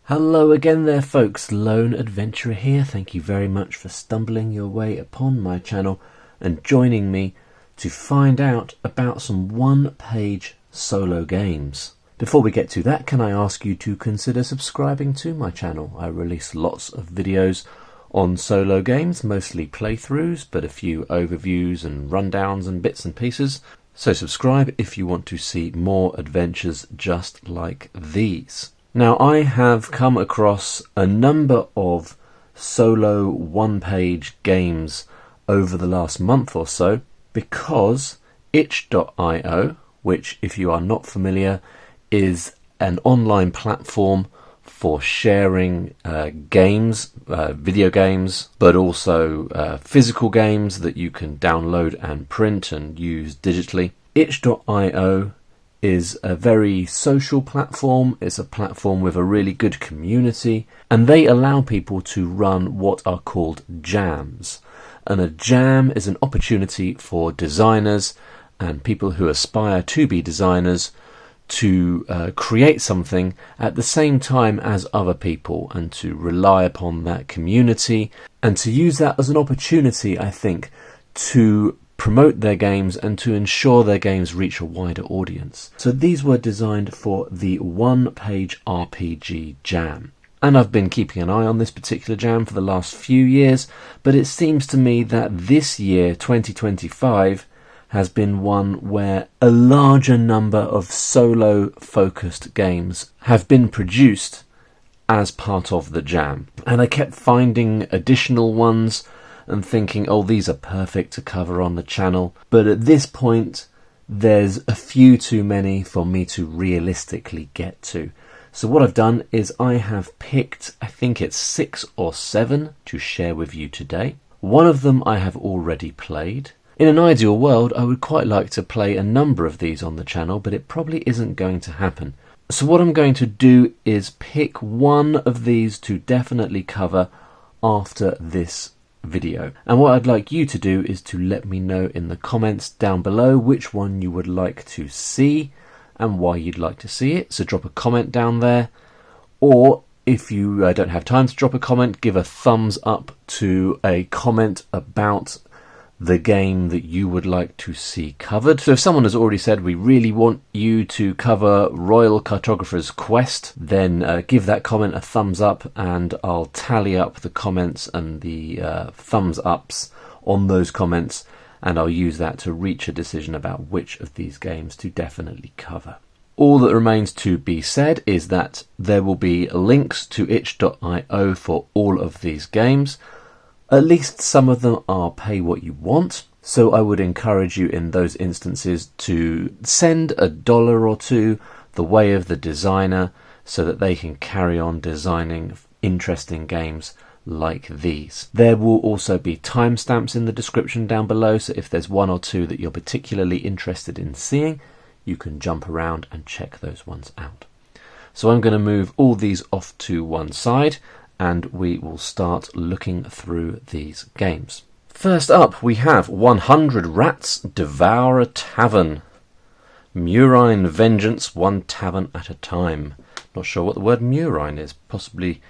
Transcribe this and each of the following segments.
Hello again there folks, Lone Adventurer here. Thank you very much for stumbling your way upon my channel and joining me to find out about some one-page solo games. Before we get to that, can I ask you to consider subscribing to my channel? I release lots of videos on solo games, mostly playthroughs, but a few overviews and rundowns and bits and pieces. So subscribe if you want to see more adventures just like these. Now, I have come across a number of solo one-page games over the last month or so because itch.io, which, if you are not familiar, is an online platform for sharing games, video games, but also physical games that you can download and print and use digitally. Itch.io is a very social platform. It's a platform with a really good community, and they allow people to run what are called jams. And a jam is an opportunity for designers and people who aspire to be designers to create something at the same time as other people, and to rely upon that community and to use that as an opportunity, I think, to promote their games and to ensure their games reach a wider audience. So these were designed for the one-page RPG jam. And I've been keeping an eye on this particular jam for the last few years, but it seems to me that this year, 2025, has been one where a larger number of solo-focused games have been produced as part of the jam. And I kept finding additional ones and thinking, oh, these are perfect to cover on the channel. But at this point, there's a few too many for me to realistically get to. So what I've done is I have picked, I think it's 6 or 7 to share with you today. One of them I have already played. In an ideal world, I would quite like to play a number of these on the channel, but it probably isn't going to happen. So what I'm going to do is pick one of these to definitely cover after this video. And what I'd like you to do is to let me know in the comments down below which one you would like to see and why you'd like to see it. So drop a comment down there, or if you don't have time to drop a comment, give a thumbs up to a comment about the game that you would like to see covered. So if someone has already said, we really want you to cover Royal Cartographer's Quest, then give that comment a thumbs up, and I'll tally up the comments and the thumbs ups on those comments, and I'll use that to reach a decision about which of these games to definitely cover. All that remains to be said is that there will be links to itch.io for all of these games. At least some of them are pay what you want, so I would encourage you in those instances to send $1 or $2 the way of the designer so that they can carry on designing interesting games like these. There will also be timestamps in the description down below, so if there's 1 or 2 that you're particularly interested in seeing, you can jump around and check those ones out. So I'm going to move all these off to one side, and we will start looking through these games. First up, we have 100 Rats Devour a Tavern. Murine Vengeance, one tavern at a time. Not sure what the word murine is, possibly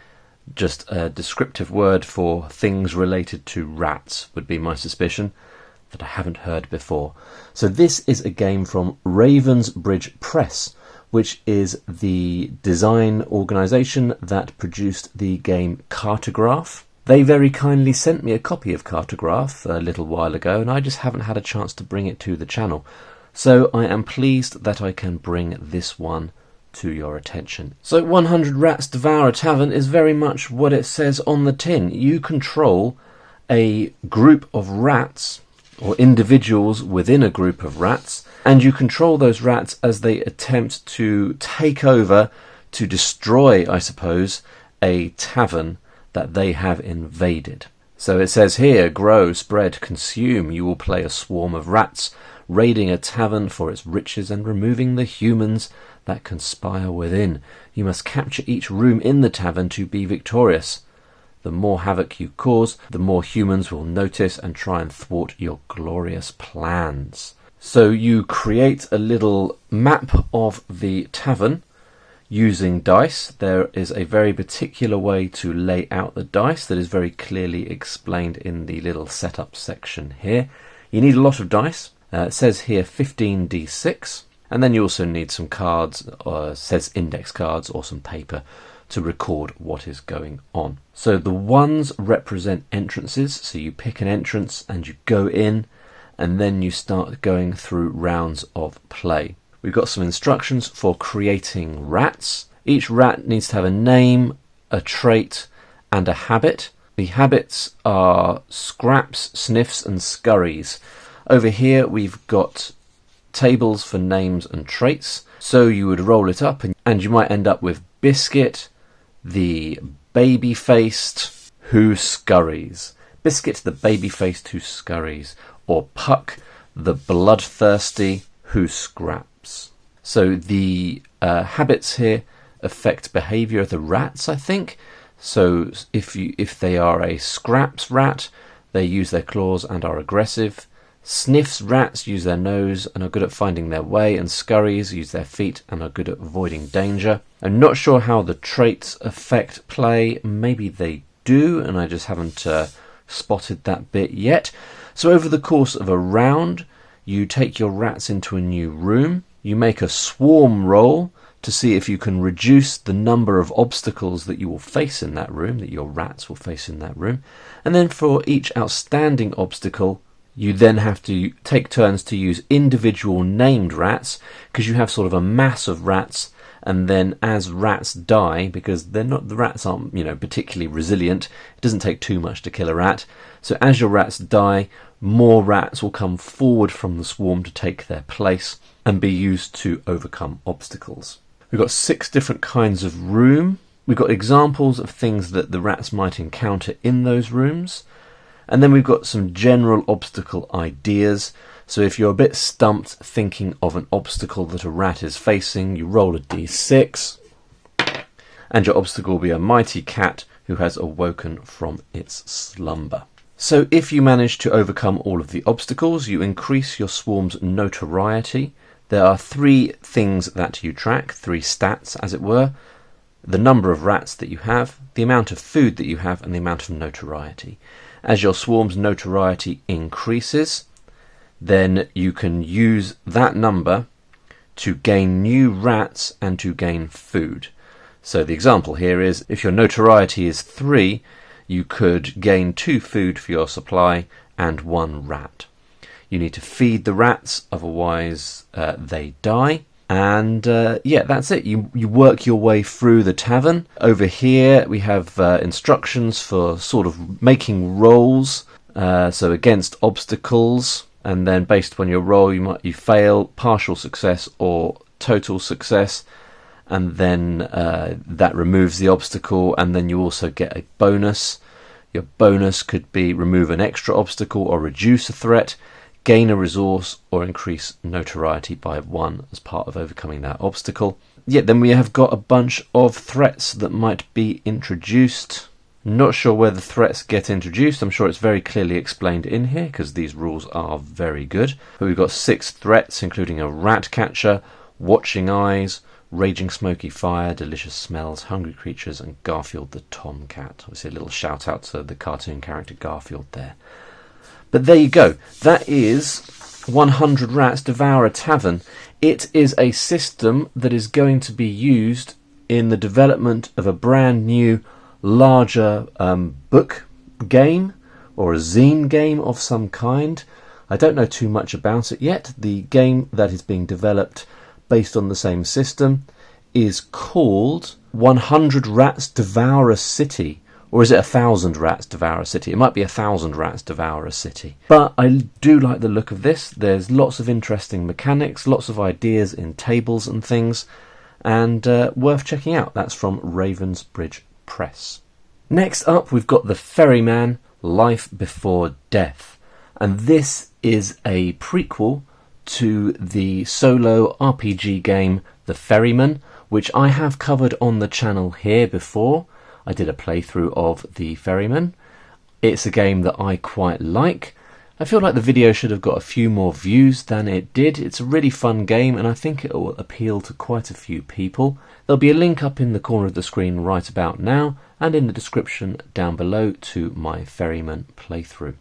just a descriptive word for things related to rats, would be my suspicion, that I haven't heard before. So this is a game from Ravensbridge Press, which is the design organisation that produced the game Cartographer. They very kindly sent me a copy of Cartographer a little while ago, and I just haven't had a chance to bring it to the channel. So I am pleased that I can bring this one to your attention. So 100 Rats Devour a Tavern is very much what it says on the tin. You control a group of rats, or individuals within a group of rats, and you control those rats as they attempt to take over, to destroy, I suppose, a tavern that they have invaded. So it says here, grow, spread, consume. You will play a swarm of rats, raiding a tavern for its riches and removing the humans that conspire within. You must capture each room in the tavern to be victorious. The more havoc you cause, the more humans will notice and try and thwart your glorious plans. So you create a little map of the tavern. using dice. There is a very particular way to lay out the dice that is very clearly explained in the little setup section here. You need a lot of dice. It says here 15d6, and then you also need some cards, says index cards, or some paper to record what is going on. So the ones represent entrances, so you pick an entrance and you go in, and then you start going through rounds of play. We've got some instructions for creating rats. Each rat needs to have a name, a trait, and a habit. The habits are scraps, sniffs, and scurries. Over here we've got tables for names and traits. So you would roll it up and you might end up with Biscuit, the baby-faced who scurries. Biscuit, the baby-faced who scurries. Or Puck, the bloodthirsty who scraps. So the habits here affect behaviour of the rats, I think. So if they are a scraps rat, they use their claws and are aggressive. Sniffs rats use their nose and are good at finding their way, and scurries use their feet and are good at avoiding danger. I'm not sure how the traits affect play. Maybe they do, and I just haven't spotted that bit yet. So over the course of a round, you take your rats into a new room. You make a swarm roll to see if you can reduce the number of obstacles that you will face in that room, that your rats will face in that room. And then for each outstanding obstacle, you then have to take turns to use individual named rats, because you have sort of a mass of rats, and then as rats die, because the rats aren't, particularly resilient, it doesn't take too much to kill a rat. So as your rats die, more rats will come forward from the swarm to take their place and be used to overcome obstacles. We've got 6 different kinds of room. We've got examples of things that the rats might encounter in those rooms. And then we've got some general obstacle ideas. So if you're a bit stumped thinking of an obstacle that a rat is facing, you roll a d6, and your obstacle will be a mighty cat who has awoken from its slumber. So if you manage to overcome all of the obstacles, you increase your swarm's notoriety. There are 3 things that you track, 3 stats as it were: the number of rats that you have, the amount of food that you have, and the amount of notoriety. As your swarm's notoriety increases, then you can use that number to gain new rats and to gain food. So the example here is, if your notoriety is 3, you could gain 2 food for your supply and 1 rat. You need to feed the rats, otherwise they die. And that's it. You work your way through the tavern. Over here we have instructions for sort of making rolls, so against obstacles, and then based upon your roll you fail, partial success or total success, and then that removes the obstacle, and then you also get a bonus. Your bonus could be remove an extra obstacle or reduce a threat, gain a resource, or increase notoriety by 1 as part of overcoming that obstacle. Then we have got a bunch of threats that might be introduced. Not sure where the threats get introduced. I'm sure it's very clearly explained in here, because these rules are very good. But we've got 6 threats, including a rat catcher, watching eyes, raging smoky fire, delicious smells, hungry creatures, and Garfield the tomcat. Obviously a little shout out to the cartoon character Garfield there. But there you go. That is 100 Rats Devour a Tavern. It is a system that is going to be used in the development of a brand new, larger book game, or a zine game of some kind. I don't know too much about it yet. The game that is being developed based on the same system is called 100 Rats Devour a City. Or is it 1,000 Rats Devour a City? It might be 1,000 Rats Devour a City. But I do like the look of this. There's lots of interesting mechanics, lots of ideas in tables and things, and worth checking out. That's from Ravensbridge Press. Next up, we've got the Ferryman, Life Before Death. And this is a prequel to the solo RPG game The Ferryman, which I have covered on the channel here before. I did a playthrough of The Ferryman. It's a game that I quite like. I feel like the video should have got a few more views than it did. It's a really fun game and I think it will appeal to quite a few people. There'll be a link up in the corner of the screen right about now and in the description down below to my Ferryman playthrough.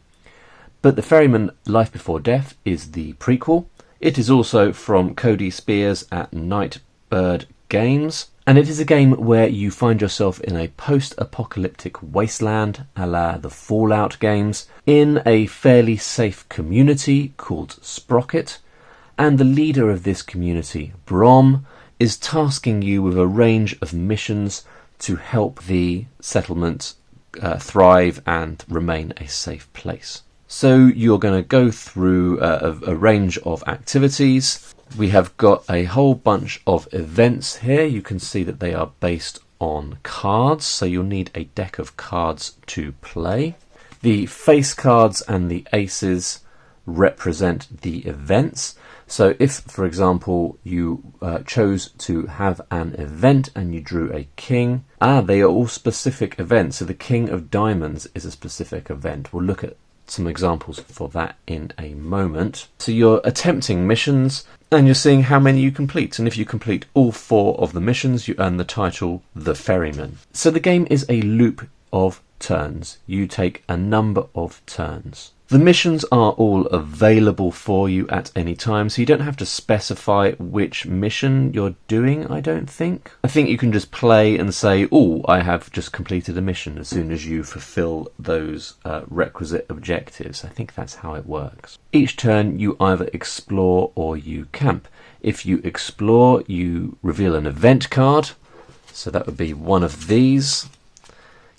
But the Ferryman Life Before Death is the prequel. It is also from Cody Spears at Nightbird Games. And it is a game where you find yourself in a post-apocalyptic wasteland, a la the Fallout games, in a fairly safe community called Sprocket, and the leader of this community, Brom, is tasking you with a range of missions to help the settlement thrive and remain a safe place. So you're going to go through a range of activities. We have got a whole bunch of events here. You can see that they are based on cards, so you'll need a deck of cards to play. The face cards and the aces represent the events. So if, for example, you chose to have an event and you drew a king, they are all specific events. So the King of Diamonds is a specific event. We'll look at some examples for that in a moment. So you're attempting missions and you're seeing how many you complete, and if you complete all 4 of the missions you earn the title The Ferryman. So the game is a loop of turns. You take a number of turns. The missions are all available for you at any time, so you don't have to specify which mission you're doing, I don't think. I think you can just play and say, oh, I have just completed a mission as soon as you fulfill those requisite objectives. I think that's how it works. Each turn you either explore or you camp. If you explore, you reveal an event card, so that would be one of these.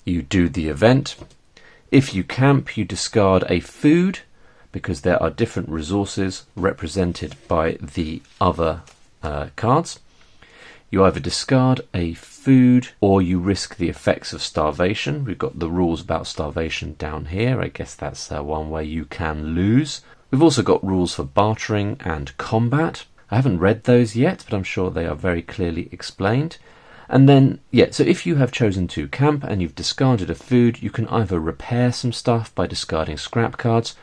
You do the event. If you camp, you discard a food, because there are different resources represented by the other cards. You either discard a food or you risk the effects of starvation. We've got the rules about starvation down here. I guess that's one way you can lose. We've also got rules for bartering and combat. I haven't read those yet, but I'm sure they are very clearly explained. And then, so if you have chosen to camp and you've discarded a food, you can either repair some stuff by discarding scrap cards,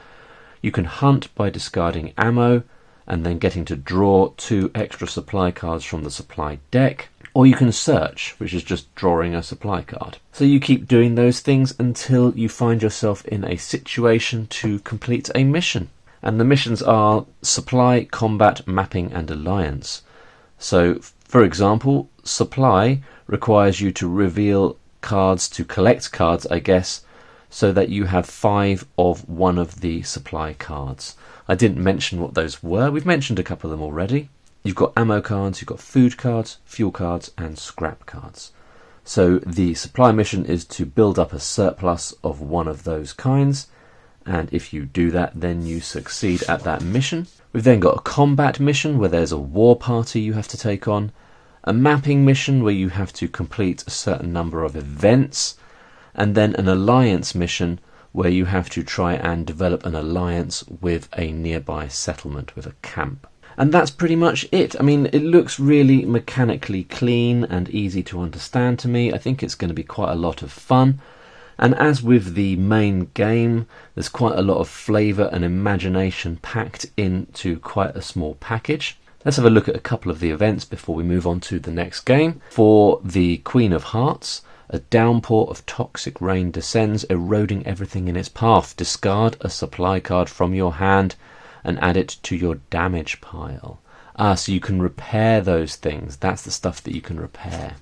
you can hunt by discarding ammo and then getting to draw 2 extra supply cards from the supply deck, or you can search, which is just drawing a supply card. So you keep doing those things until you find yourself in a situation to complete a mission. And the missions are supply, combat, mapping and alliance. So, for example, supply requires you to reveal cards, to collect cards, I guess, so that you have 5 of one of the supply cards. I didn't mention what those were. We've mentioned a couple of them already. You've got ammo cards, you've got food cards, fuel cards, and scrap cards. So the supply mission is to build up a surplus of one of those kinds, and if you do that, then you succeed at that mission. We've then got a combat mission where there's a war party you have to take on, a mapping mission where you have to complete a certain number of events, and then an alliance mission where you have to try and develop an alliance with a nearby settlement, with a camp. And that's pretty much it. I mean, it looks really mechanically clean and easy to understand to me. I think it's going to be quite a lot of fun. And as with the main game, there's quite a lot of flavour and imagination packed into quite a small package. Let's have a look at a couple of the events before we move on to the next game. For the Queen of Hearts, a downpour of toxic rain descends, eroding everything in its path. Discard a supply card from your hand and add it to your damage pile. So you can repair those things. That's the stuff that you can repair.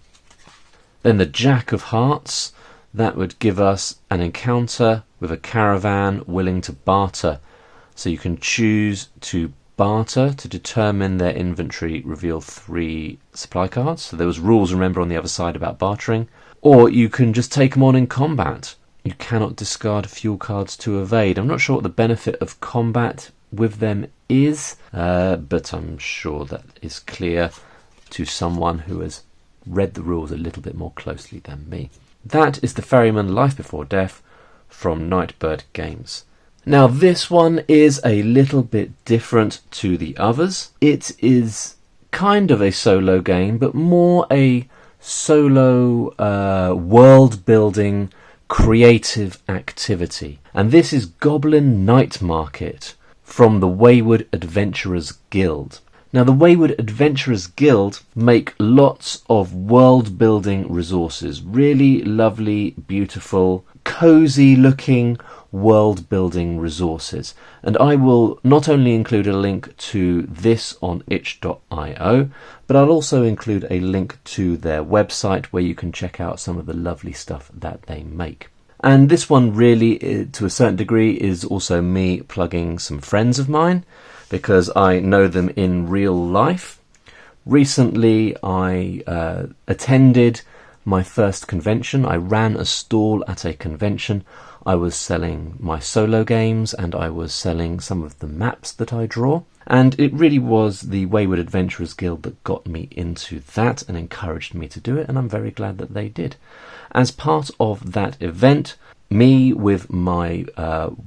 Then the Jack of Hearts. That would give us an encounter with a caravan willing to barter. So you can choose to barter to determine their inventory, reveal 3 supply cards. So there was rules, remember, on the other side about bartering. Or you can just take them on in combat. You cannot discard fuel cards to evade. I'm not sure what the benefit of combat with them is, but I'm sure that is clear to someone who has read the rules a little bit more closely than me. That is the Ferryman Life Before Death from Nightbird Games. Now this one is a little bit different to the others. It is kind of a solo game, but more a solo world building creative activity. And this is Goblin Night Market from the Wayward Adventurers Guild. Now, the Wayward Adventurers Guild make lots of world-building resources. Really lovely, beautiful, cozy-looking world-building resources. And I will not only include a link to this on itch.io, but I'll also include a link to their website where you can check out some of the lovely stuff that they make. And this one really, to a certain degree, is also me plugging some friends of mine, because I know them in real life. Recently, I attended my first convention. I ran a stall at a convention. I was selling my solo games and I was selling some of the maps that I draw. And it really was the Wayward Adventurers Guild that got me into that and encouraged me to do it, and I'm very glad that they did. As part of that event, me with my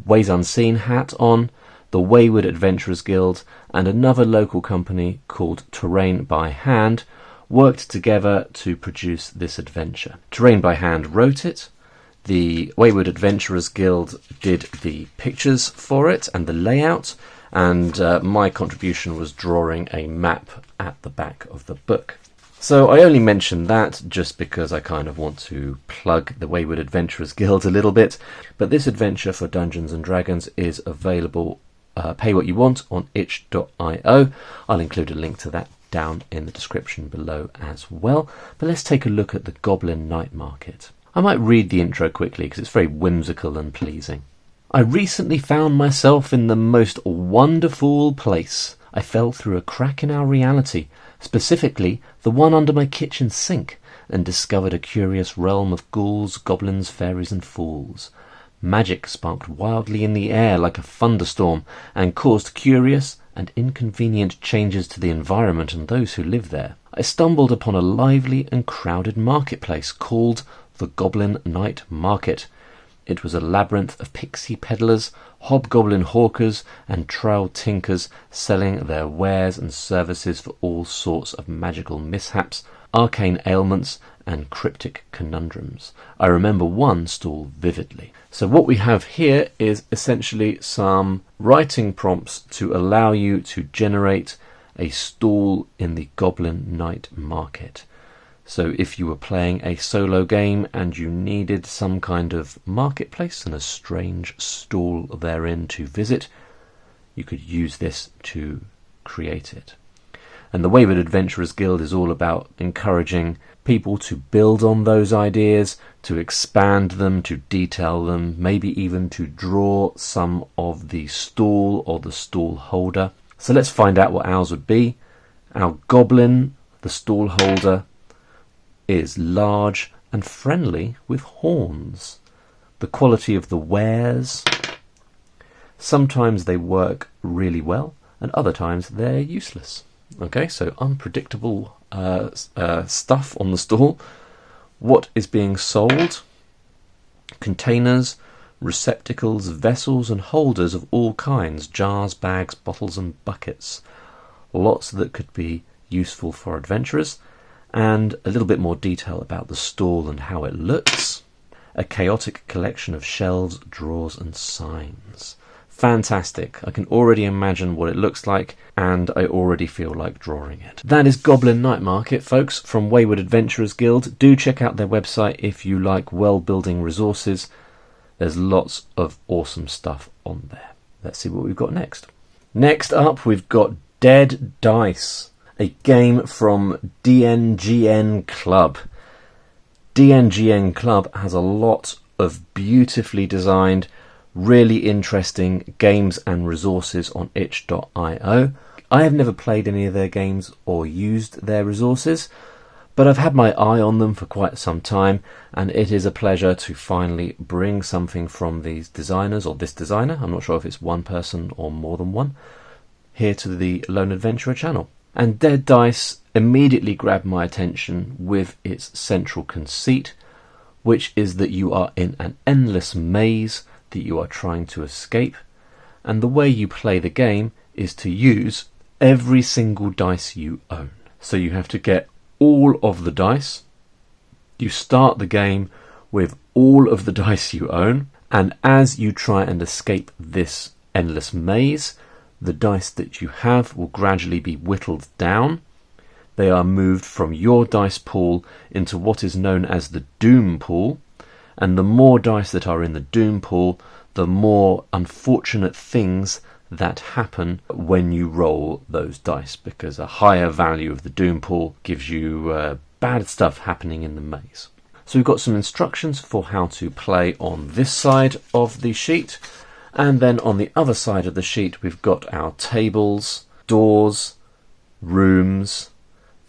Ways Unseen hat on, the Wayward Adventurers Guild, and another local company called Terrain by Hand worked together to produce this adventure. Terrain by Hand wrote it. The Wayward Adventurers Guild did the pictures for it and the layout, and my contribution was drawing a map at the back of the book. So I only mention that just because I kind of want to plug the Wayward Adventurers Guild a little bit, but this adventure for Dungeons & Dragons is available pay what you want on itch.io. I'll include a link to that down in the description below as well. But let's take a look at the Goblin Night Market. I might read the intro quickly because it's very whimsical and pleasing. I recently found myself in the most wonderful place. I fell through a crack in our reality, specifically the one under my kitchen sink, and discovered a curious realm of ghouls, goblins, fairies and fools. Magic sparked wildly in the air like a thunderstorm and caused curious and inconvenient changes to the environment and those who live there. I stumbled upon a lively and crowded marketplace called the Goblin Night Market. It was a labyrinth of pixie peddlers, hobgoblin hawkers and troll tinkers selling their wares and services for all sorts of magical mishaps, arcane ailments and cryptic conundrums. I remember one stall vividly. So what we have here is essentially some writing prompts to allow you to generate a stall in the Goblin Night Market. So if you were playing a solo game and you needed some kind of marketplace and a strange stall therein to visit, you could use this to create it. And the Wayward Adventurers Guild is all about encouraging people to build on those ideas, to expand them, to detail them, maybe even to draw some of the stall or the stall holder. So let's find out what ours would be. Our goblin, the stall holder, is large and friendly with horns. The quality of the wares, sometimes they work really well and other times they're useless. Okay, so unpredictable stuff on the stall. What is being sold? Containers, receptacles, vessels and holders of all kinds, jars, bags, bottles and buckets. Lots that could be useful for adventurers. And a little bit more detail about the stall and how it looks. A chaotic collection of shelves, drawers and signs. Fantastic. I can already imagine what it looks like, and I already feel like drawing it. That is Goblin Night Market, folks, from Wayward Adventurers Guild. Do check out their website if you like world-building resources. There's lots of awesome stuff on there. Let's see what we've got next. Next up, we've got Dead Dice, a game from DNGN Club. DNGN Club has a lot of beautifully designed, really interesting games and resources on itch.io. I have never played any of their games or used their resources, but I've had my eye on them for quite some time, and it is a pleasure to finally bring something from these designers, or this designer, I'm not sure if it's one person or more than one, here to the Lone Adventurer channel. And Dead Dice immediately grabbed my attention with its central conceit, which is that you are in an endless maze that you are trying to escape, and the way you play the game is to use every single dice you own. So you have to get all of the dice. You start the game with all of the dice you own, And as you try and escape this endless maze, the dice that you have will gradually be whittled down. They are moved from your dice pool into what is known as the doom pool, and the more dice that are in the doom pool, the more unfortunate things that happen when you roll those dice, because a higher value of the doom pool gives you bad stuff happening in the maze. So we've got some instructions for how to play on this side of the sheet, and then on the other side of the sheet we've got our tables, doors, rooms,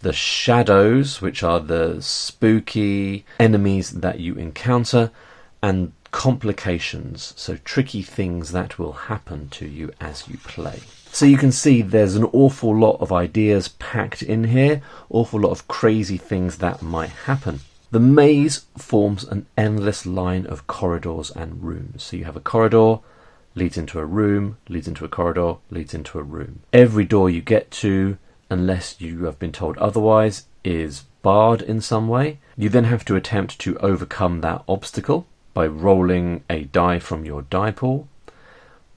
the shadows, which are the spooky enemies that you encounter, and complications, so tricky things that will happen to you as you play. So you can see there's an awful lot of ideas packed in here, awful lot of crazy things that might happen. The maze forms an endless line of corridors and rooms. So you have a corridor, leads into a room, leads into a corridor, leads into a room. Every door you get to, unless you have been told otherwise, is barred in some way. You then have to attempt to overcome that obstacle by rolling a die from your die pool.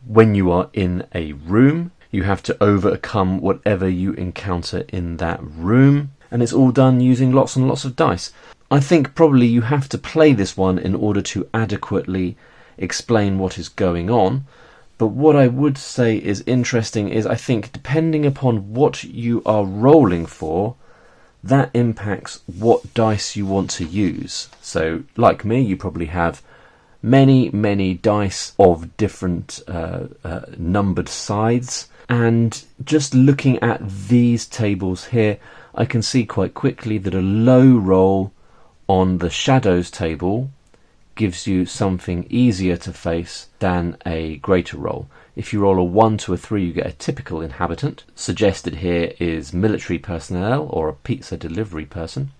When you are in a room, you have to overcome whatever you encounter in that room, and it's all done using lots and lots of dice. I think probably you have to play this one in order to adequately explain what is going on, but what I would say is interesting is I think depending upon what you are rolling for, that impacts what dice you want to use. So like me, you probably have many dice of different numbered sides, and just looking at these tables here, I can see quite quickly that a low roll on the shadows table gives you something easier to face than a greater roll. If you roll a 1 to a 3, you get a typical inhabitant. Suggested here is military personnel or a pizza delivery person.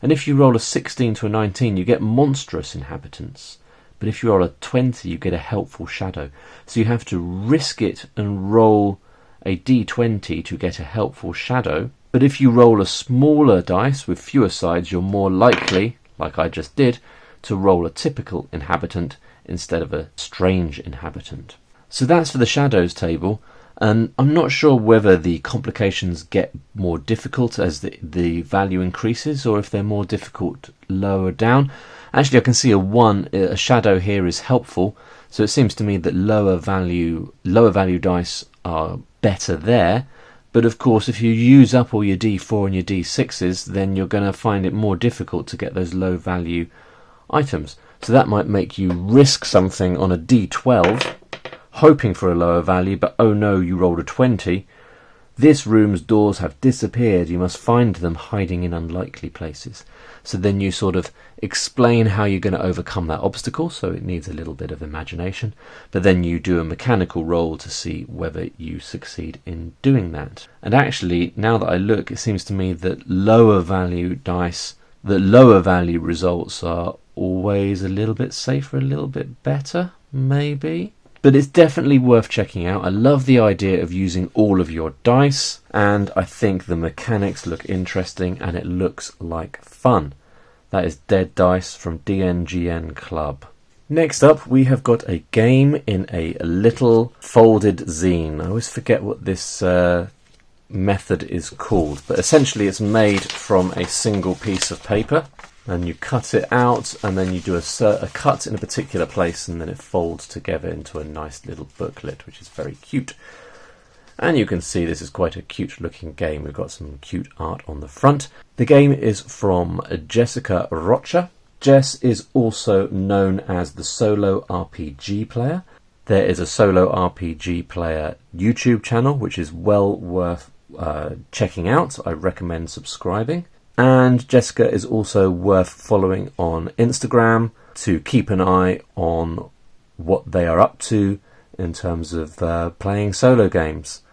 And if you roll a 16 to a 19, you get monstrous inhabitants. But if you roll a 20, you get a helpful shadow. So you have to risk it and roll a d20 to get a helpful shadow. But if you roll a smaller dice with fewer sides, you're more likely, like I just did, to roll a typical inhabitant instead of a strange inhabitant. So that's for the shadows table, and I'm not sure whether the complications get more difficult as the value increases, or if they're more difficult lower down. Actually, I can see a shadow here is helpful, so it seems to me that lower value dice are better there. But of course, if you use up all your d4 and your d6s, then you're going to find it more difficult to get those low value items. So that might make you risk something on a d12, hoping for a lower value, but oh no, you rolled a 20. This room's doors have disappeared. You must find them hiding in unlikely places. So then you sort of explain how you're going to overcome that obstacle, so it needs a little bit of imagination, but then you do a mechanical roll to see whether you succeed in doing that. And actually, now that I look, it seems to me that lower value results are always a little bit safer, a little bit better, maybe. But it's definitely worth checking out. I love the idea of using all of your dice, and I think the mechanics look interesting and it looks like fun. That is Dead Dice from DNGN Club. Next up, we have got a game in a little folded zine. I always forget what this method is called, but essentially it's made from a single piece of paper, and you cut it out, and then you do a cut in a particular place, and then it folds together into a nice little booklet, which is very cute. And you can see this is quite a cute looking game. We've got some cute art on the front. The game is from Jessica Rocha. Jess is also known as the Solo RPG Player. There is a Solo RPG Player YouTube channel, which is well worth checking out. I recommend subscribing. And Jessica is also worth following on Instagram to keep an eye on what they are up to in terms of playing solo games.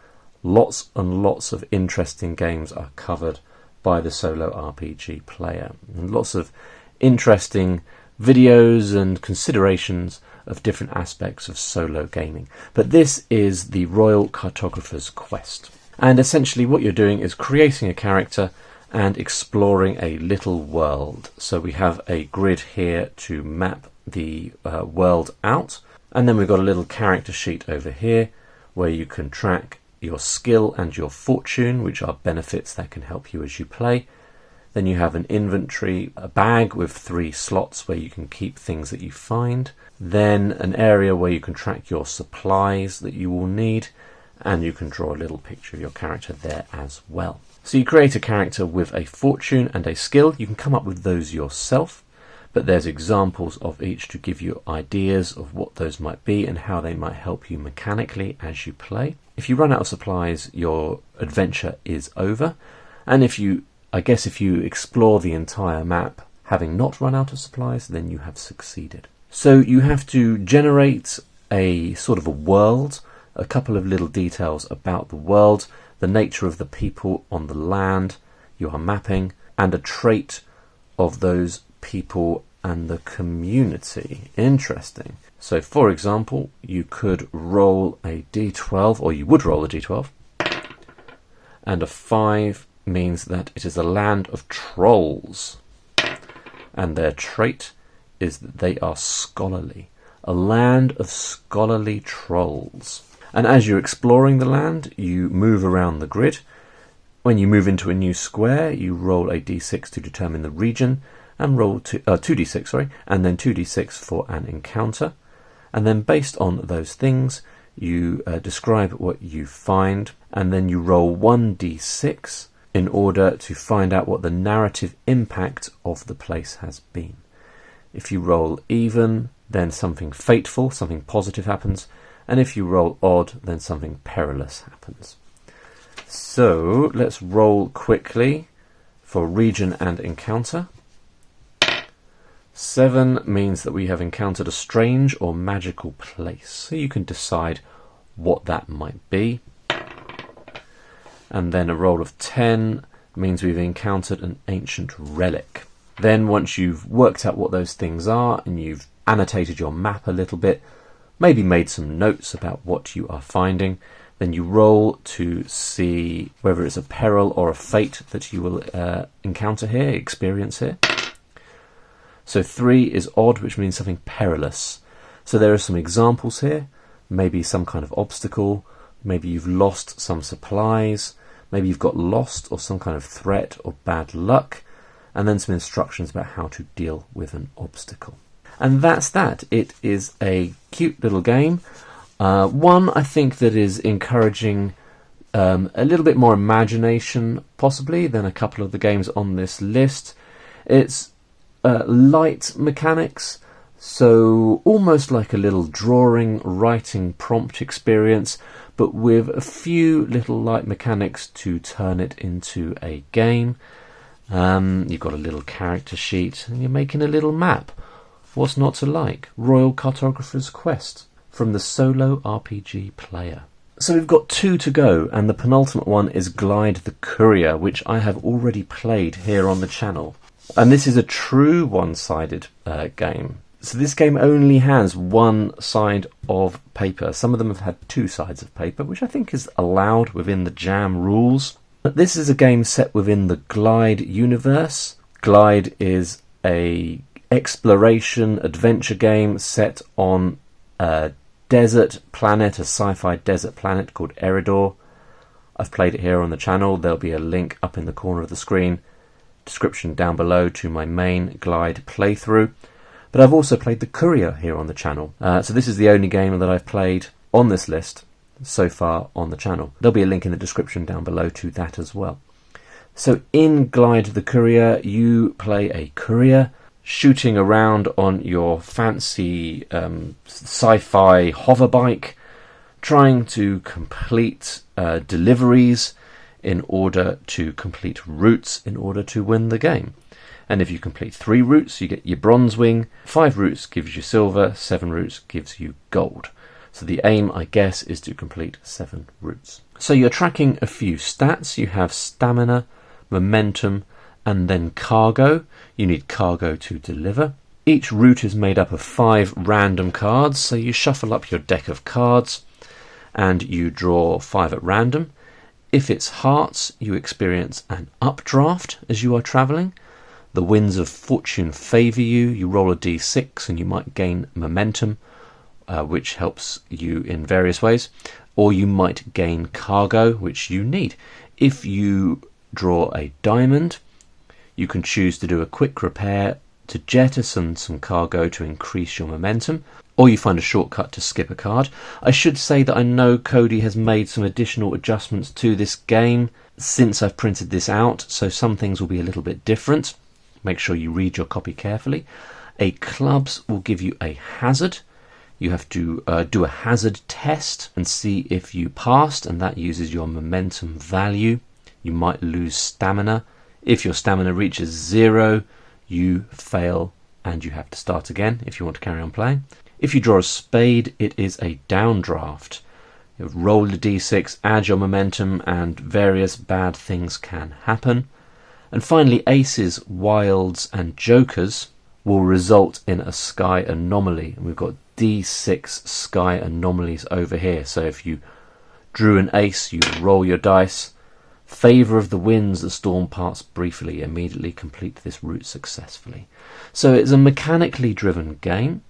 Lots and lots of interesting games are covered by the Solo RPG Player, and lots of interesting videos and considerations of different aspects of solo gaming. But this is the Royal Cartographer's Quest, and essentially what you're doing is creating a character and exploring a little world. So we have a grid here to map the world out. And then we've got a little character sheet over here where you can track your skill and your fortune, which are benefits that can help you as you play. Then you have an inventory, a bag with 3 slots where you can keep things that you find. Then an area where you can track your supplies that you will need, and you can draw a little picture of your character there as well. So you create a character with a fortune and a skill. You can come up with those yourself, but there's examples of each to give you ideas of what those might be and how they might help you mechanically as you play. If you run out of supplies, your adventure is over, and if you explore the entire map having not run out of supplies, then you have succeeded. So you have to generate a sort of a world, a couple of little details about the world, the nature of the people on the land you are mapping, and a trait of those people and the community. Interesting. So for example, you could roll a d12, or you would roll a d12, and a 5 means that it is a land of trolls, and their trait is that they are scholarly. A land of scholarly trolls. And as you're exploring the land, you move around the grid. When you move into a new square, you roll a d6 to determine the region, and roll 2d6, and then 2d6 for an encounter. And then based on those things, you describe what you find, and then you roll 1d6 in order to find out what the narrative impact of the place has been. If you roll even, then something fateful, something positive happens, and if you roll odd, then something perilous happens. So let's roll quickly for region and encounter. 7 means that we have encountered a strange or magical place, so you can decide what that might be. And then a roll of 10 means we've encountered an ancient relic. Then once you've worked out what those things are and you've annotated your map a little bit, maybe made some notes about what you are finding, then you roll to see whether it's a peril or a fate that you will encounter here, experience here. So 3 is odd, which means something perilous. So there are some examples here, maybe some kind of obstacle, maybe you've lost some supplies, maybe you've got lost or some kind of threat or bad luck, and then some instructions about how to deal with an obstacle. And that's that. It is a cute little game. One, I think, that is encouraging a little bit more imagination, possibly, than a couple of the games on this list. It's light mechanics, so almost like a little drawing, writing prompt experience, but with a few little light mechanics to turn it into a game. You've got a little character sheet, and you're making a little map. What's not to like? Royal Cartographer's Quest from the Solo RPG Player. So we've got 2 to go, and the penultimate one is Glide the Courier, which I have already played here on the channel. And this is a true one-sided game. So this game only has one side of paper. Some of them have had 2 sides of paper, which I think is allowed within the Jam rules. But this is a game set within the Glide universe. Glide is a exploration adventure game set on a desert planet, a sci-fi desert planet called Eridor. I've played it here on the channel. There'll be a link up in the corner of the screen, description down below, to my main Glide playthrough. But I've also played the Courier here on the channel. So this is the only game that I've played on this list so far on the channel. There'll be a link in the description down below to that as well. So in Glide the Courier, you play a courier shooting around on your fancy sci-fi hoverbike, trying to complete deliveries in order to complete routes in order to win the game. And if you complete 3 routes, you get your bronze wing. 5 routes gives you silver. 7 routes gives you gold. So the aim, I guess, is to complete 7 routes. So you're tracking a few stats. You have stamina, momentum, and then cargo. You need cargo to deliver. Each route is made up of 5 random cards. So you shuffle up your deck of cards and you draw 5 at random. If it's hearts, you experience an updraft as you are travelling. The winds of fortune favour you. You roll a d6 and you might gain momentum, which helps you in various ways. Or you might gain cargo, which you need. If you draw a diamond, you can choose to do a quick repair to jettison some cargo to increase your momentum, or you find a shortcut to skip a card. I should say that I know Cody has made some additional adjustments to this game since I've printed this out, so some things will be a little bit different. Make sure you read your copy carefully. A clubs will give you a hazard. You have to do a hazard test and see if you passed, and that uses your momentum value. You might lose stamina. If your stamina reaches 0, you fail and you have to start again if you want to carry on playing. If you draw a spade, it is a downdraft. You roll the d6, add your momentum, and various bad things can happen. And finally, aces, wilds, and jokers will result in a sky anomaly. And we've got d6 sky anomalies over here. So if you drew an ace, you roll your dice. Favour of the winds, the storm parts briefly, immediately complete this route successfully. So it's a mechanically driven game.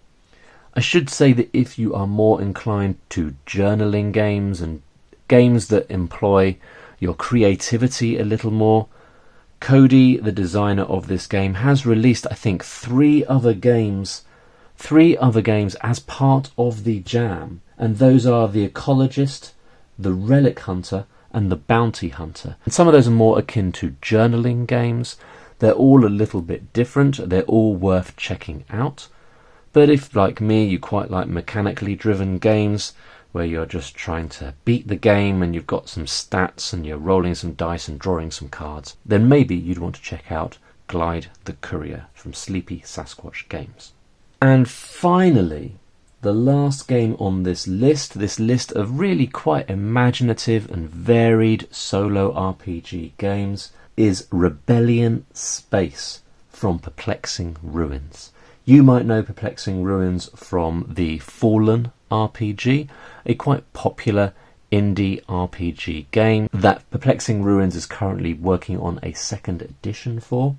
I should say that if you are more inclined to journaling games and games that employ your creativity a little more, Cody, the designer of this game, has released, I think, three other games as part of the jam, and those are The Ecologist, The Relic Hunter, and The Bounty Hunter. And some of those are more akin to journaling games. They're all a little bit different. They're all worth checking out. But if, like me, you quite like mechanically driven games where you're just trying to beat the game and you've got some stats and you're rolling some dice and drawing some cards, then maybe you'd want to check out Glide the Courier from Sleepy Sasquatch Games. And finally, the last game on this list of really quite imaginative and varied solo RPG games, is Rebellion Space from Perplexing Ruins. You might know Perplexing Ruins from the Fallen RPG, a quite popular indie RPG game that Perplexing Ruins is currently working on a second edition for.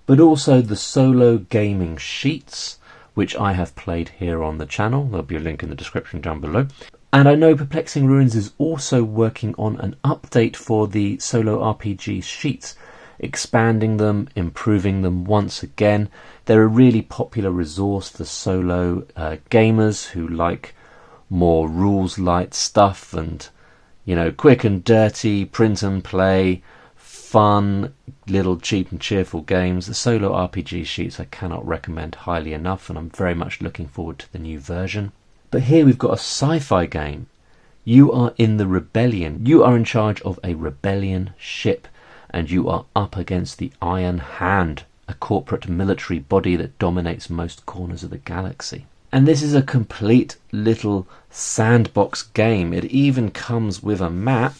But also the solo gaming sheets, which I have played here on the channel. There'll be a link in the description down below. And I know Perplexing Ruins is also working on an update for the solo RPG sheets, expanding them, improving them once again. They're a really popular resource for solo gamers who like more rules-light stuff and, quick and dirty, print and play, fun, little cheap and cheerful games. The solo RPG sheets I cannot recommend highly enough, and I'm very much looking forward to the new version. But here we've got a sci-fi game. You are in the Rebellion. You are in charge of a rebellion ship, and you are up against the Iron Hand, a corporate military body that dominates most corners of the galaxy. And this is a complete little sandbox game. It even comes with a map.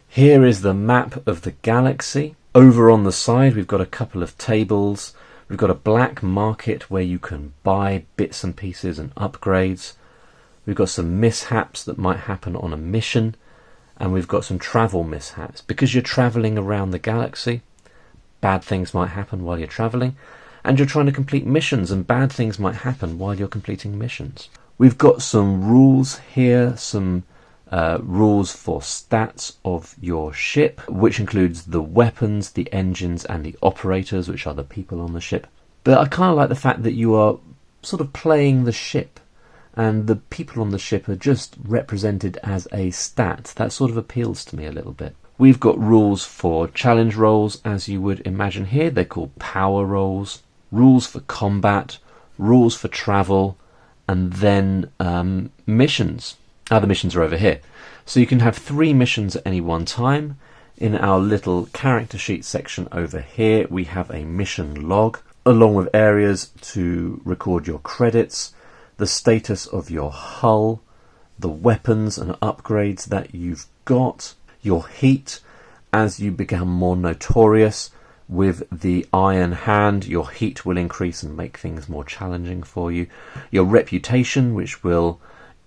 Here is the map of the galaxy. Over on the side we've got a couple of tables. We've got a black market where you can buy bits and pieces and upgrades. We've got some mishaps that might happen on a mission. And we've got some travel mishaps. Because you're travelling around the galaxy, bad things might happen while you're travelling. And you're trying to complete missions, and bad things might happen while you're completing missions. We've got some rules here, some rules for stats of your ship, which includes the weapons, the engines, and the operators, which are the people on the ship. But I kind of like the fact that you are sort of playing the ship, and the people on the ship are just represented as a stat. That sort of appeals to me a little bit. We've got rules for challenge rolls, as you would imagine here. They're called power rolls. Rules for combat, rules for travel, and then missions. The missions are over here. So you can have 3 missions at any one time. In our little character sheet section over here, we have a mission log, along with areas to record your credits, the status of your hull, the weapons and upgrades that you've got, your heat as you become more notorious. With the Iron Hand, your heat will increase and make things more challenging for you. Your reputation, which will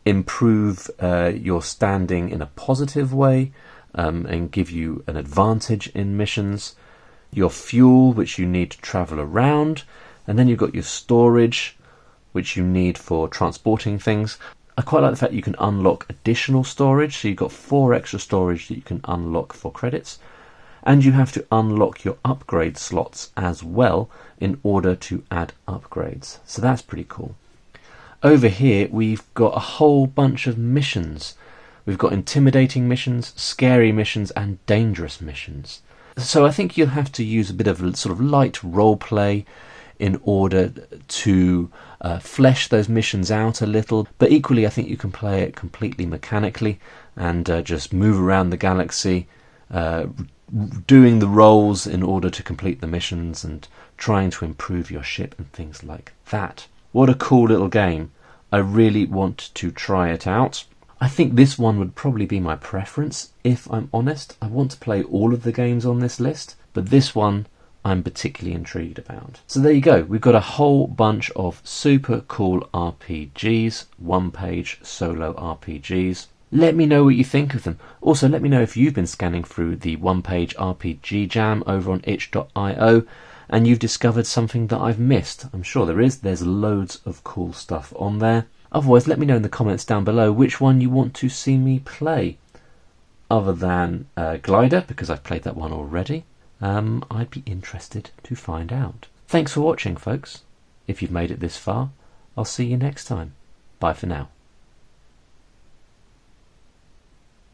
improve your standing in a positive way and give you an advantage in missions. your fuel, which you need to travel around, and then you've got your storage, which you need for transporting things. I quite like the fact you can unlock additional storage, so you've got 4 extra storage that you can unlock for credits, and you have to unlock your upgrade slots as well in order to add upgrades. So that's pretty cool. Over here we've got a whole bunch of missions. We've got intimidating missions, scary missions, and dangerous missions. So I think you'll have to use a bit of sort of light role play in order to flesh those missions out a little, but equally I think you can play it completely mechanically and just move around the galaxy, doing the roles in order to complete the missions and trying to improve your ship and things like that. What a cool little game. I really want to try it out. I think this one would probably be my preference, if I'm honest. I want to play all of the games on this list, but this one I'm particularly intrigued about. So there you go, we've got a whole bunch of super cool RPGs, one-page solo RPGs. Let me know what you think of them. Also, let me know if you've been scanning through the one-page RPG jam over on itch.io and you've discovered something that I've missed. I'm sure there is. There's loads of cool stuff on there. Otherwise, let me know in the comments down below which one you want to see me play. Other than Glider, because I've played that one already. I'd be interested to find out. Thanks for watching, folks. If you've made it this far, I'll see you next time. Bye for now.